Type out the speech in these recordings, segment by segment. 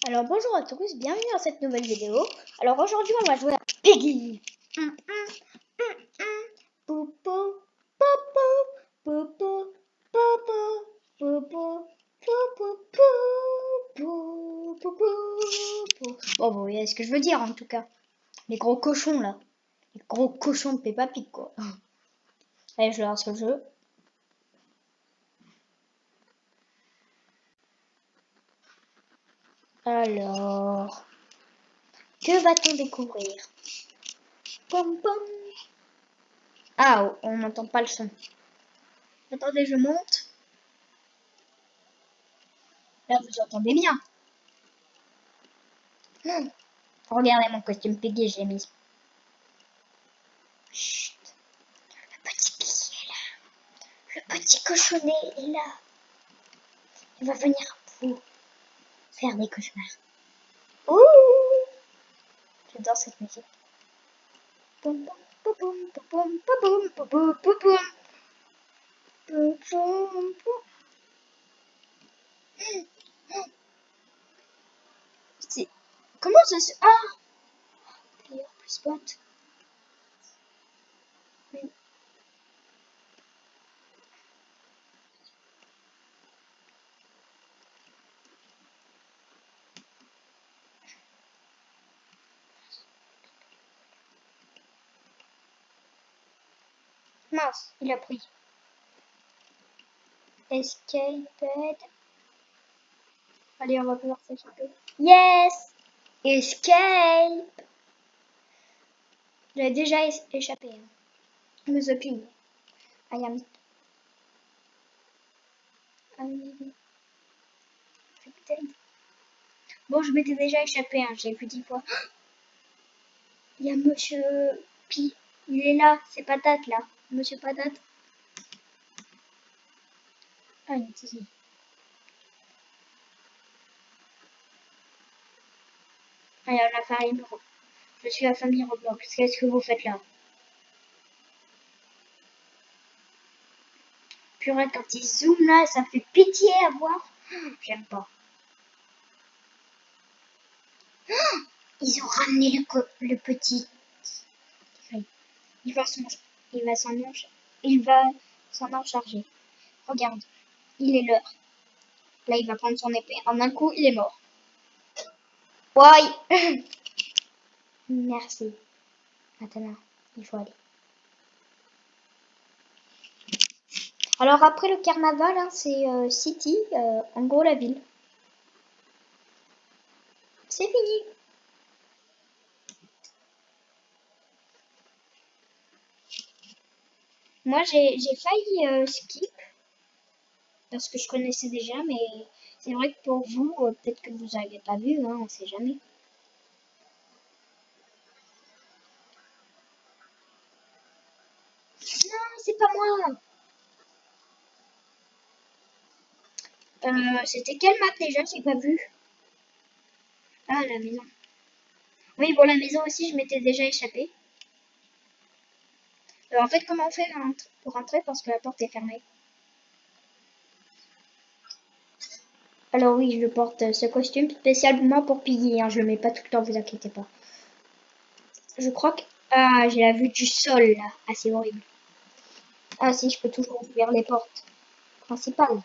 Alors bonjour à tous, bienvenue dans cette nouvelle vidéo. Alors aujourd'hui on va jouer à Piggy. Popo, popo, popo, popo, popo, popo, popo, popo. Bon, vous voyez ce que je veux dire en tout cas. Les gros cochons là. Les gros cochons de Peppa Pig quoi. Allez, je lance le jeu. Alors, que va-t-on découvrir? Pom pom. Ah, on n'entend pas le son. Attendez, je monte. Là, vous entendez bien. Regardez mon costume Piggy, j'ai mis. Chut. Le petit Piggy est là. Le petit cochonnet est là. Il va venir vous faire des cauchemars. Ouh. J'adore cette musique. Poum, poum, poum, poum, poum, poum, poum, poum, poum. Poum, poum, poum. Comment ça se... Ah, player plus spot. Mince, il a pris. Escape. Allez, on va pouvoir s'échapper. Yes! Escape! J'avais déjà échappé. Me the pig. I am. Bon, je m'étais déjà échappé, hein, j'ai vu 10 fois. Il y a Monsieur Pi. Il est là, c'est Patate là. Monsieur Patate. Ah, il est ici. Ah, il y a la famille. Je suis la famille Roblox. Qu'est-ce que vous faites là? Purée, quand ils zooment là, ça fait pitié à voir. J'aime pas. Ils ont ramené le petit. Il va s'en en charger. Regarde, il est l'heure. Là, il va prendre son épée. En un coup, il est mort. Ouais. Merci. Maintenant, il faut aller. Alors après le carnaval, hein, c'est City, en gros la ville. C'est fini. Moi j'ai failli skip parce que je connaissais déjà, mais c'est vrai que pour vous, peut-être que vous n'avez pas vu, hein, on sait jamais. Non, c'est pas moi. C'était quelle map déjà? J'ai pas vu. Ah, la maison. Oui, bon, la maison aussi, je m'étais déjà échappée. En fait, comment on fait pour rentrer parce que la porte est fermée? Alors oui, je porte ce costume spécialement pour Piggy, hein, je le mets pas tout le temps, vous inquiétez pas. Je crois que... Ah, j'ai la vue du sol, là. Ah, c'est horrible. Ah si, je peux toujours ouvrir les portes principales.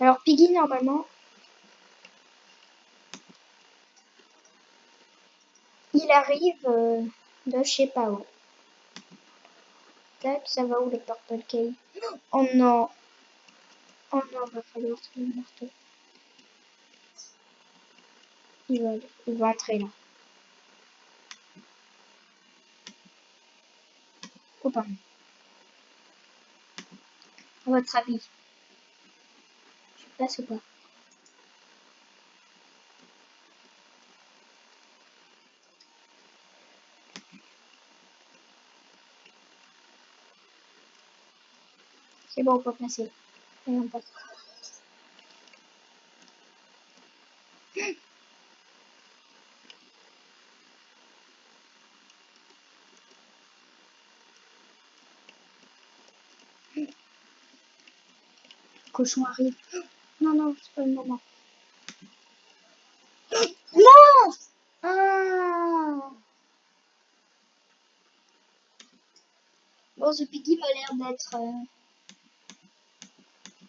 Alors Piggy, normalement, il arrive de je sais pas où. Tac, ça va où le Purple Cave? Oh non. Oh non, va falloir trouver le marteau. Il va entrer là. Oh pardon. À votre avis, je passe ou pas? C'est bon, on peut passer. Et on passe. cochon arrive. Non, non, c'est pas le moment. Non! Ah. Bon, ce Piggy m'a l'air d'être...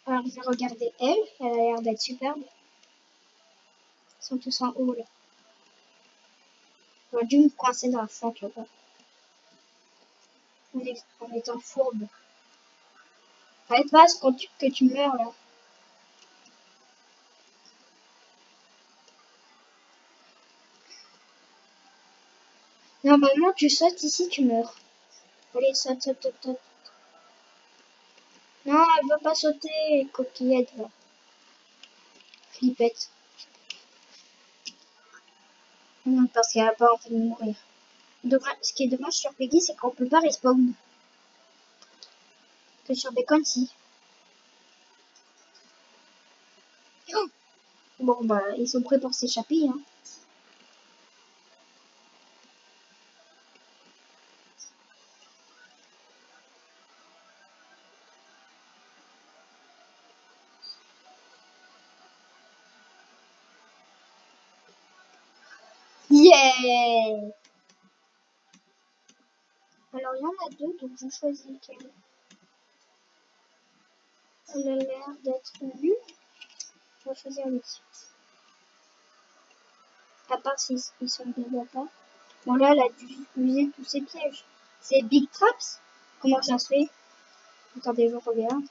Alors, je vais regarder elle. Elle a l'air d'être superbe. Ils sont tous en haut, là. J'aurais dû me coincer dans la fente, là. En étant fourbe. Arrête pas, que tu meurs, là. Normalement, tu sautes ici, tu meurs. Allez, saute, saute, saute, saute. Non, elle veut pas sauter, coquillette, là. Flippette. Non, parce qu'elle a pas envie de mourir. Ce qui est dommage sur Peggy, c'est qu'on peut pas respawn. Que sur Bacon, si. Oh, bon, bah, ils sont prêts pour s'échapper, hein. Yeah! Alors, il y en a deux, donc je choisis lequel. Elle a l'air d'être nulle. On va choisir lui. À part s'ils sont bien pas. Bon, là, elle a dû user tous ses pièges. C'est Big Traps? Comment ça se fait? Attendez, je regarde.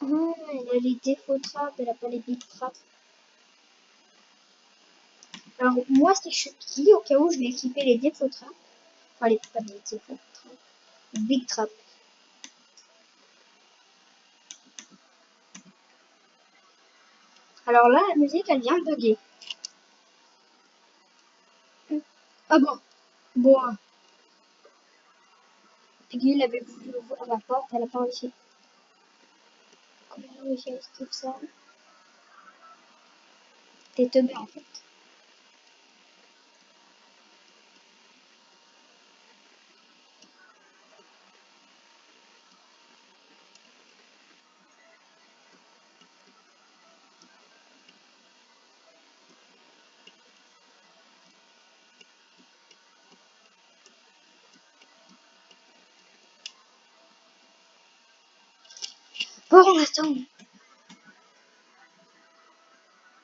Ah, elle a les défauts traps, elle a pas les Big Traps. Alors, moi, c'est Chucky, au cas où je vais équiper les défauts traps. Enfin, pas les défauts traps. Big Trap. Alors là, la musique, elle vient de bugger. Ah bon? Bon. Piggy, il avait voulu ouvrir la porte, elle a pas réussi. Comment elle a réussi à esquiver ça? T'es teubé, en fait. Bon, on attend.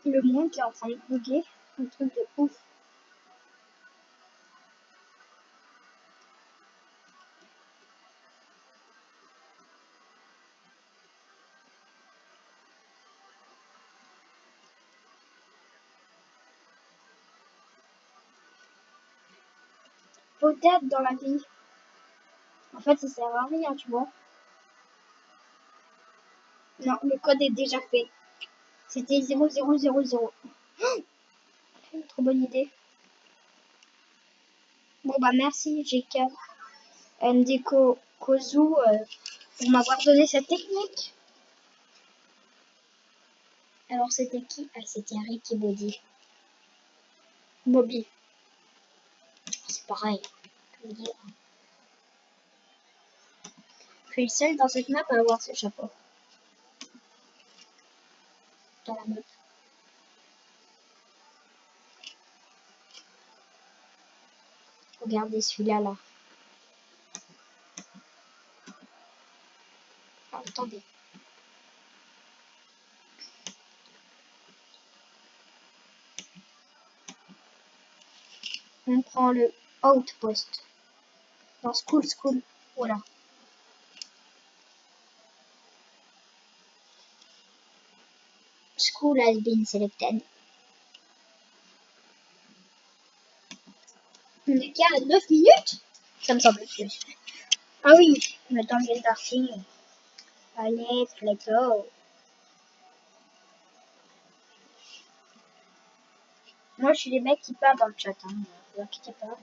Le monde qui est en train de bugger. Un truc de ouf. Peut-être dans la vie. En fait, ça sert à rien, tu vois. Non, le code est déjà fait. C'était 0000. Trop bonne idée. Bon, bah, merci, GK. Ndeko Kozu, pour m'avoir donné cette technique. Alors, c'était qui? Ah, c'était Ricky Bobby. Bobby. C'est pareil. Je veux dire. Je suis le seul dans cette map à avoir ce chapeau. Dans la map. Regardez celui-là, là. Ah, attendez. On prend le outpost. Dans school. Voilà. School has been selected. On est qu'à 9 minutes? Ça me semble plus. Ah oui, le temps vient de partir. Allez, let's go. Moi, je suis les mecs qui parlent dans le chat. Hein. Ne vous inquiétez pas.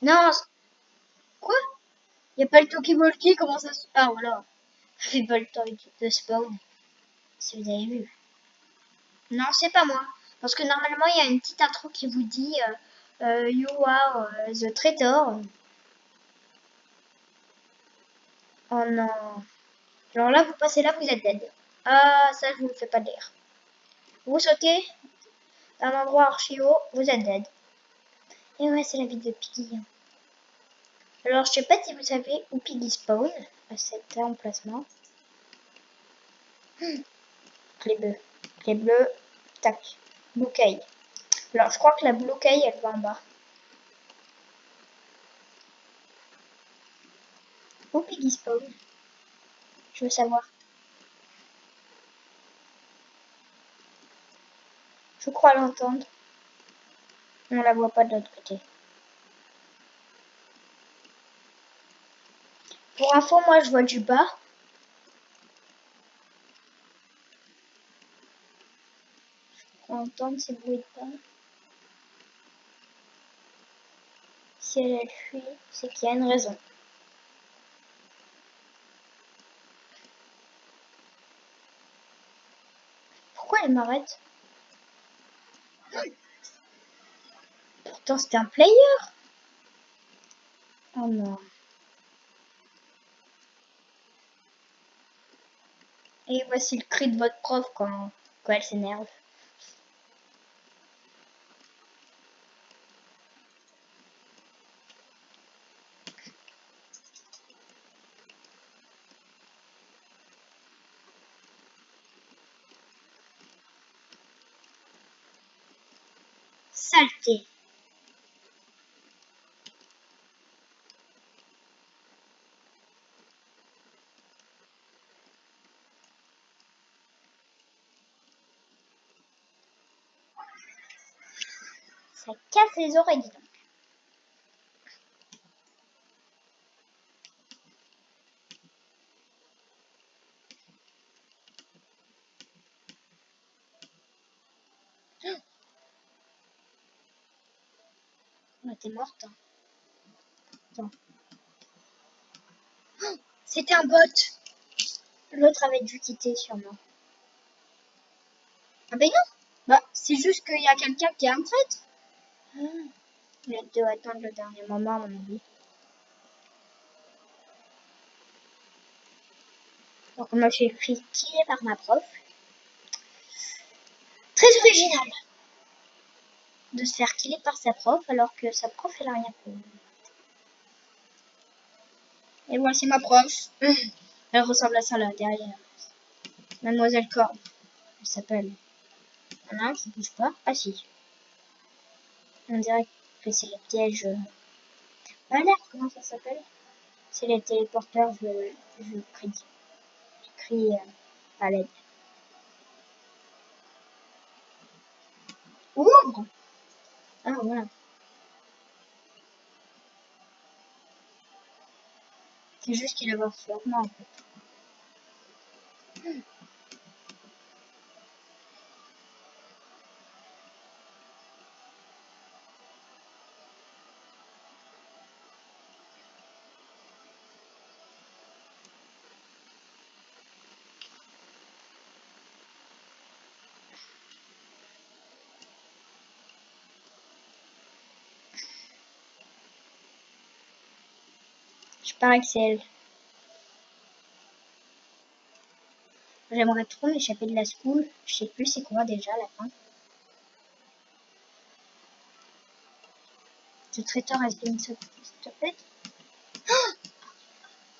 Non, quoi? Y a pas le talkie-walkie, comment ça se... Ah, voilà. Ça fait pas le temps de spawn. Si vous avez vu. Non, c'est pas moi. Parce que normalement, il y a une petite intro qui vous dit You are the traitor. Oh non. Genre là, vous passez là, vous êtes dead. Ah, ça, je vous le fais pas dire. Vous sautez d'un endroit archi haut, vous êtes dead. Et ouais, c'est la vie de Piggy. Alors, je sais pas si vous savez où Piggy spawn à cet emplacement. Clé bleue. Clé bleue. Tac. Blue Key. Alors, je crois que la Blue Key, elle va en bas. Où Piggy spawn? Je veux savoir. Je crois l'entendre. On la voit pas de l'autre côté. Pour info, moi, je vois du bas. On entend ces bruits de pas. Si elle fuit, c'est qu'il y a une raison. Pourquoi elle m'arrête? Pourtant, c'était un player. Oh non. Et voici le cri de votre prof quand elle s'énerve. Saleté. Ça casse les oreilles, dis donc. Oh, t'es morte. Hein. Attends. Oh, c'était un bot. L'autre avait dû quitter sûrement. Ah ben non. Bah, c'est juste qu'il y a quelqu'un qui est en traître. Il doit attendre le dernier moment, à mon avis. Donc, on m'a fait killer par ma prof. Très original de se faire killer par sa prof alors que sa prof elle a rien fait. Et moi c'est ma prof. Elle ressemble à ça là derrière. Mademoiselle Corbe. Elle s'appelle. Il y en a un qui bouge pas. Ah si. On dirait que c'est les pièges. Voilà, comment ça s'appelle? C'est les téléporteurs, je crie. Je crie à l'aide. Ouvre! Ah voilà. C'est juste qu'il avance sur moi en fait. Je parie que c'est elle. J'aimerais trop m'échapper de la school. Je sais plus c'est quoi déjà à la fin. The traitor has been stopped.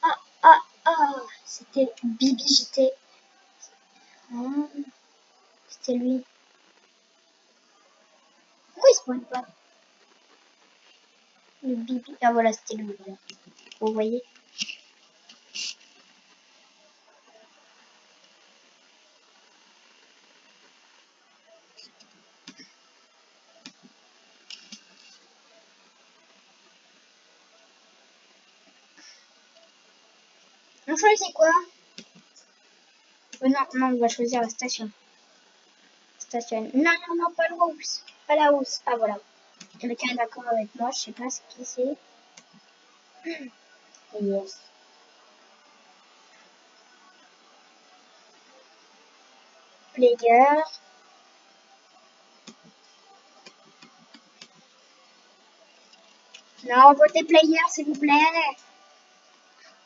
Ah, ah, ah, c'était Bibi, j'étais... Ah, c'était lui. Pourquoi il spawn pas? Le Bibi... Ah voilà, c'était lui. Voilà. Vous voyez? On choisit quoi? Non, non, on va choisir la station. Station. Non, non, non, pas le house. Pas la house. Ah voilà. Quelqu'un est d'accord avec moi, je sais pas ce qui c'est. Yes. Player. Non, votez player, s'il vous plaît.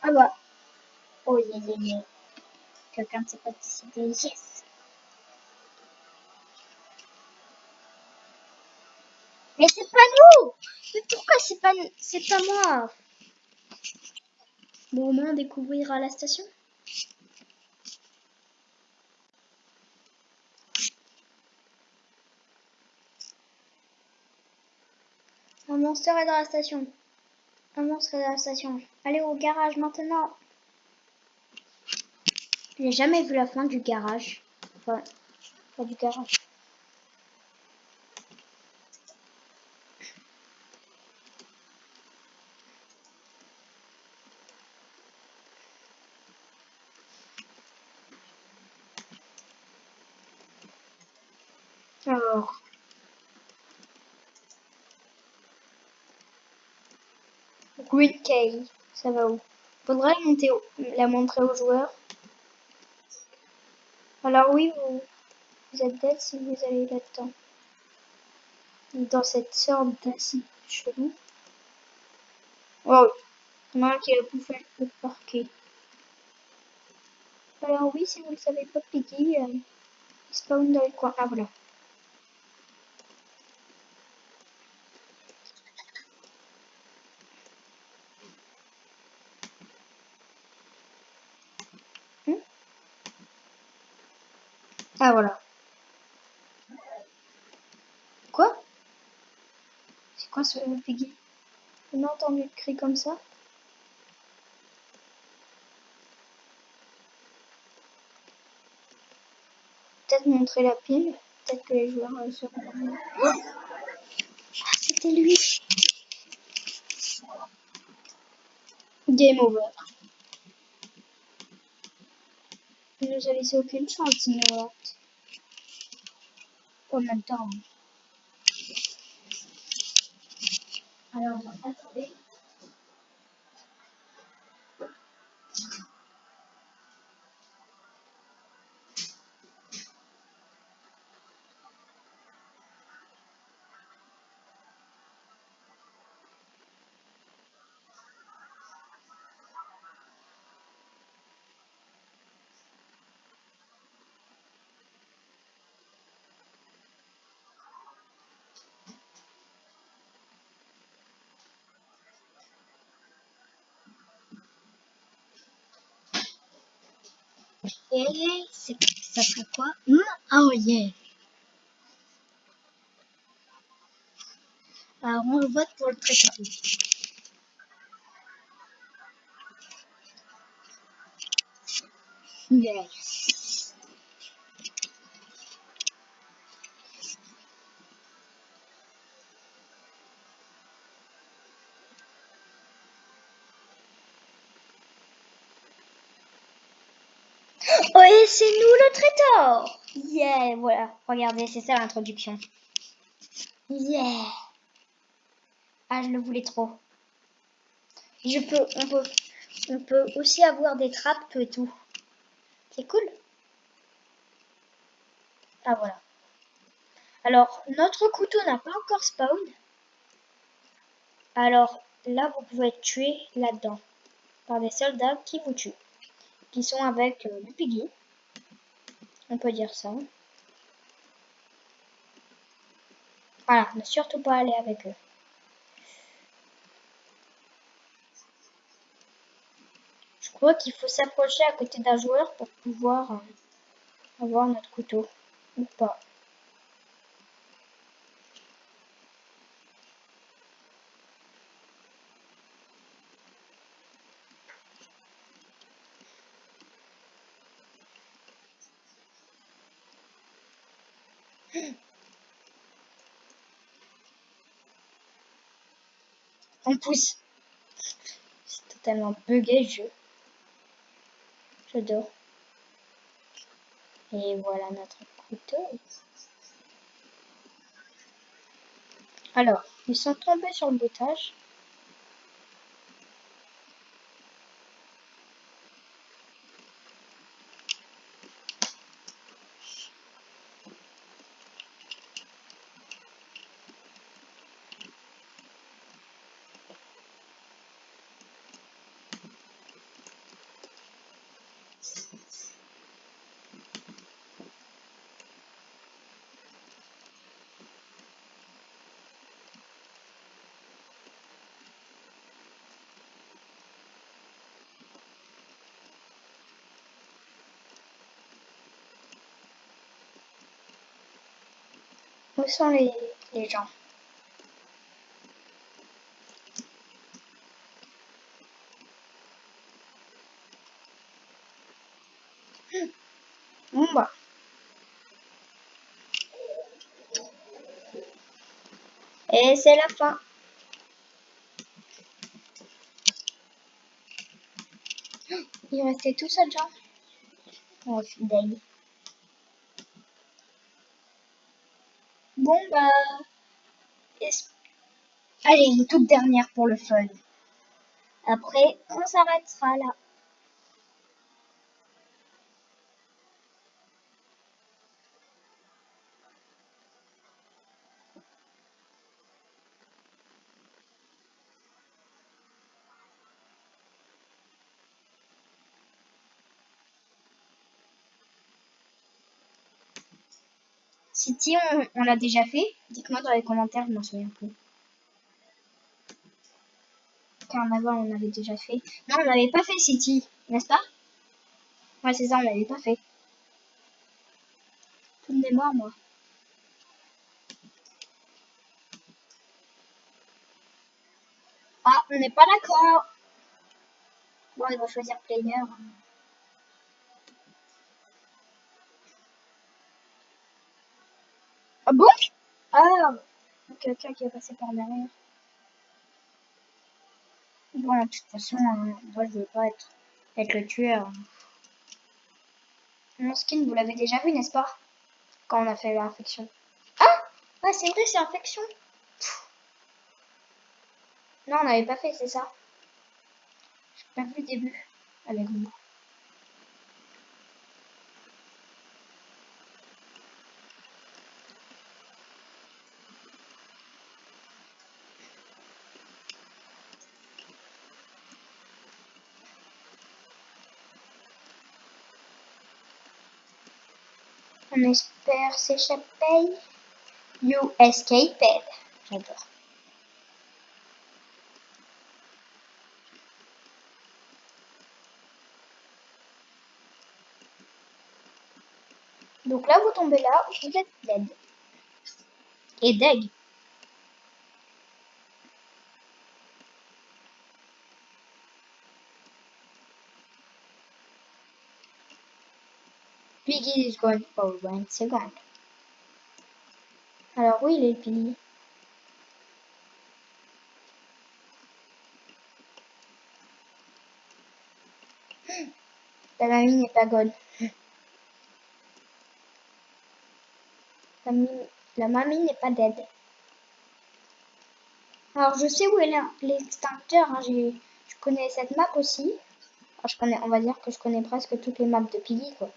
Ah bah. Oh, yeah. Quelqu'un ne s'est pas décidé. Yes. Mais c'est pas nous. Mais pourquoi c'est pas moi? Bon, au moins, on découvrira la station. Un monstre est dans la station. Un monstre est dans la station. Allez au garage maintenant. J'ai jamais vu la fin du garage. Enfin, pas du garage. Alors. Green Key. Ça va où? Faudrait la montrer aux joueurs. Alors oui, vous êtes dead si vous allez là-dedans. Dans cette sorte d'acide chelou. Oh, il y en a un qui a bouffé le parquet. Alors oui, si vous ne le savez pas, Piggy, il spawn dans le coin. Ah voilà. Hmm, ah voilà. Quoi? C'est quoi ce Piggy? On a entendu le cri comme ça? Peut-être montrer la pile. Peut-être que les joueurs se rendent. Oh, ah, c'était lui. Game over. Il nous a laissé aucune chance, sinon. En même temps. Alors, attendez. Et ça serait quoi? Oh yeah. Alors, on vote pour le traiteur. Yes. Oh, et c'est nous le traiteur. Yeah, voilà. Regardez, c'est ça l'introduction. Yeah. Ah, je le voulais trop. On peut aussi avoir des trappes et tout. C'est cool. Ah, voilà. Alors, notre couteau n'a pas encore spawn. Alors, là, vous pouvez être tué là-dedans. Par des soldats qui vous tuent. Qui sont avec le Piggy. On peut dire ça. Voilà, ne surtout pas aller avec eux. Je crois qu'il faut s'approcher à côté d'un joueur pour pouvoir avoir notre couteau. Ou pas. On pousse. C'est totalement bugué le jeu. J'adore. Et voilà notre couteau. Alors, ils sont tombés sur le boutage. Où sont les gens? Bon bah. Et c'est la fin. Il restait tout seul gens. Oh, je suis deg. Bon bah. Allez, une toute dernière pour le fun. Après, on s'arrêtera là. City, on l'a déjà fait. Dites-moi dans les commentaires, je m'en souviens plus. Carnaval, on avait déjà fait. Non, on n'avait pas fait City, n'est-ce pas? Ouais, c'est ça, on l'avait pas fait. Toute mémoire, moi. Ah, on n'est pas d'accord. Bon, il va choisir player. Ah bon? Ah, quelqu'un qui est passé par derrière. Bon, de toute façon, moi, je veux pas être le tueur. Mon skin, vous l'avez déjà vu, n'est-ce pas? Quand on a fait l'infection. Ah! Ouais, c'est vrai, c'est infection. Non, on n'avait pas fait, c'est ça. J'ai pas vu le début avec vous. On espère s'échapper. You escaped. J'adore. Donc là, vous tombez là, vous êtes dead. Et deg. Piggy is going for 1 second. Alors oui, il est Piggy. La mamie n'est pas gone. La mamie n'est pas dead. Alors je sais où est l'extincteur. Hein. Je connais cette map aussi. Alors, on va dire que je connais presque toutes les maps de Piggy, quoi.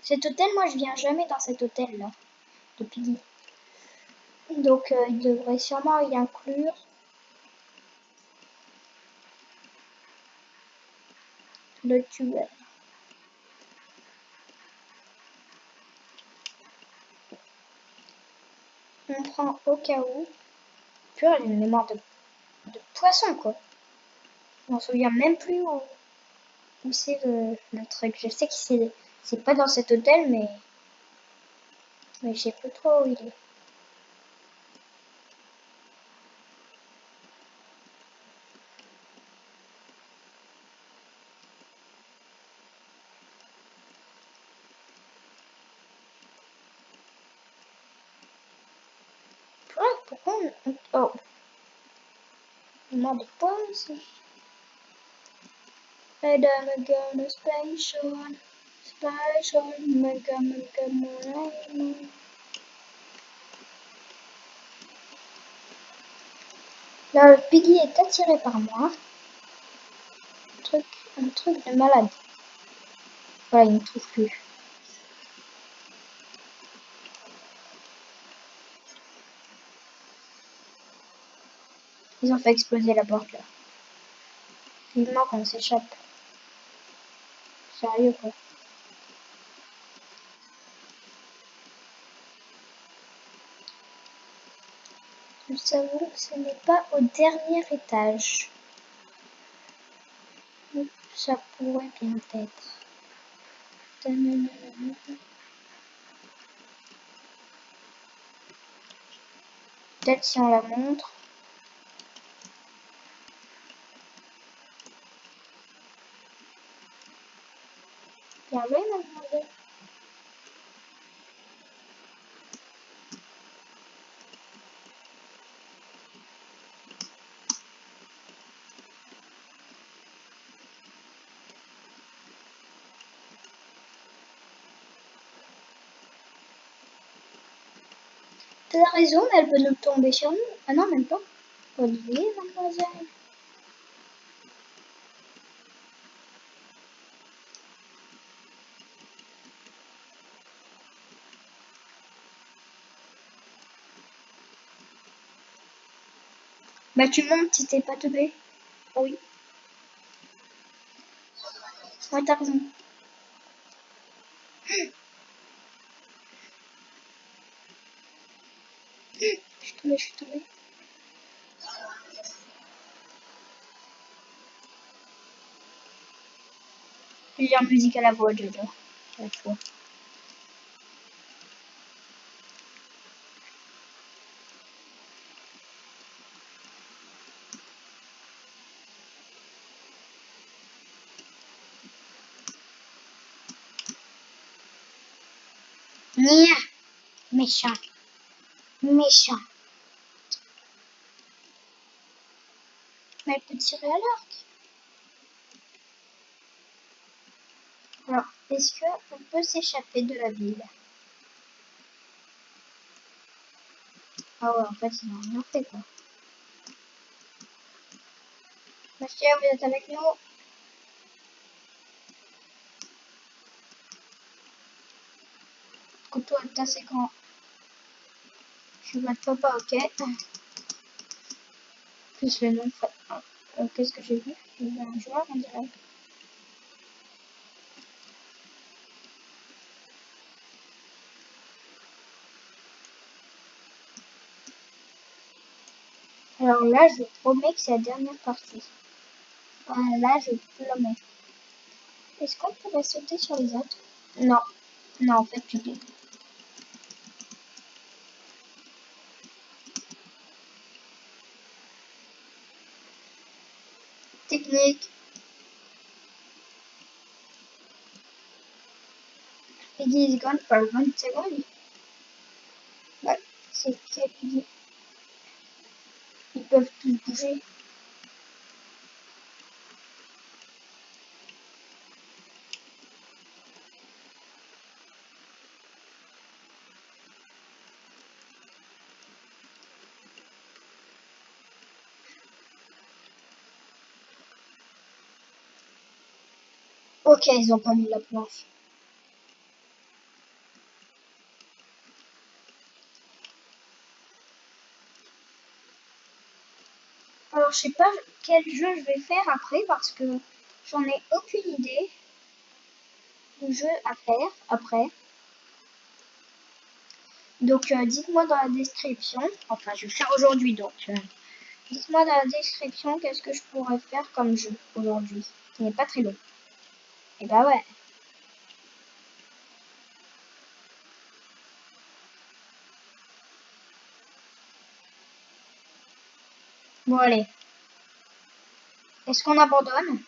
Cet hôtel, moi je viens jamais dans cet hôtel là de Piggy. Donc il devrait sûrement y inclure le tueur. On prend au cas où. Purée, j'ai une mémoire de poisson, quoi. Je m'en souviens même plus où c'est le truc. Je sais que c'est pas dans cet hôtel, mais je sais plus trop où il est. Pourquoi oh. Mémoire de poisson. Madame gonna station. Station. Là, le Piggy est attiré par moi. Un truc de malade. Voilà, il ne trouve plus. Ils ont fait exploser la porte là. Vivement qu'on s'échappe. Sérieux quoi. Nous savons que ce n'est pas au dernier étage. Ça pourrait bien être. Peut-être si on la montre. Bien joué, mademoiselle. T'as raison, mais elle peut nous tomber sur nous. Ah non, même pas. Olivier, mademoiselle. Bah tu montes si t'es pas tombé. Oui. Ouais, t'as raison. Je suis tombée. Plusieurs musiques à la voix, Jojo. À la fois. Nia. Méchant. Méchant. Mais elle peut tirer à l'arc. Alors, est-ce qu'on peut s'échapper de la ville? Ah ouais, en fait, ils ont rien fait, quoi. Monsieur, vous êtes avec nous? Couteau est assez grand. Je vais mettre pas, ok. Plus le nom. Qu'est-ce que j'ai vu? J'ai vu un joueur, on dirait. Alors là, je promets que c'est la dernière partie. Enfin, là, je promets. Est-ce qu'on pourrait sauter sur les autres? Non. Non, en fait, tu peux. Technique. Piggy is gone for 1 second. Ouais, c'est quel Piggy? Ils peuvent tous bouger. Ok, ils ont pas mis la planche. Alors, je sais pas quel jeu je vais faire après parce que j'en ai aucune idée de jeu à faire après. Donc, dites-moi dans la description. Enfin, je vais faire aujourd'hui, donc dites-moi dans la description qu'est-ce que je pourrais faire comme jeu aujourd'hui. Qui n'est pas très long. Et bah ouais. Bon, allez. Est-ce qu'on abandonne?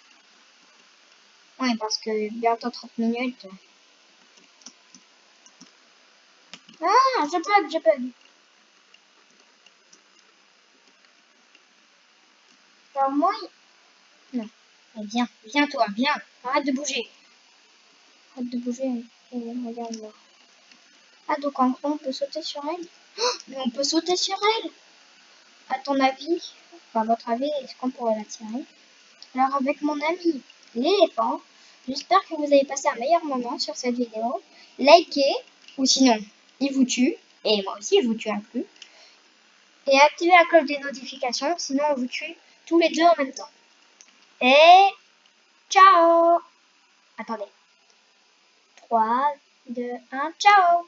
Oui, parce que bientôt 30 minutes. Ah, je bug. Alors moi, non. Eh, viens toi, viens. Arrête de bouger. Arrête de bouger. Regarde moi. Ah, donc en gros, on peut sauter sur elle? Oh, mais on peut sauter sur elle! À ton avis, enfin, à votre avis, est-ce qu'on pourrait la tirer? Alors avec mon ami l'éléphant, j'espère que vous avez passé un meilleur moment sur cette vidéo. Likez, ou sinon, il vous tue, et moi aussi je vous tue inclus. Et activez la cloche des notifications, sinon on vous tue tous les deux en même temps. Et ciao! Attendez. 3, 2, 1, ciao!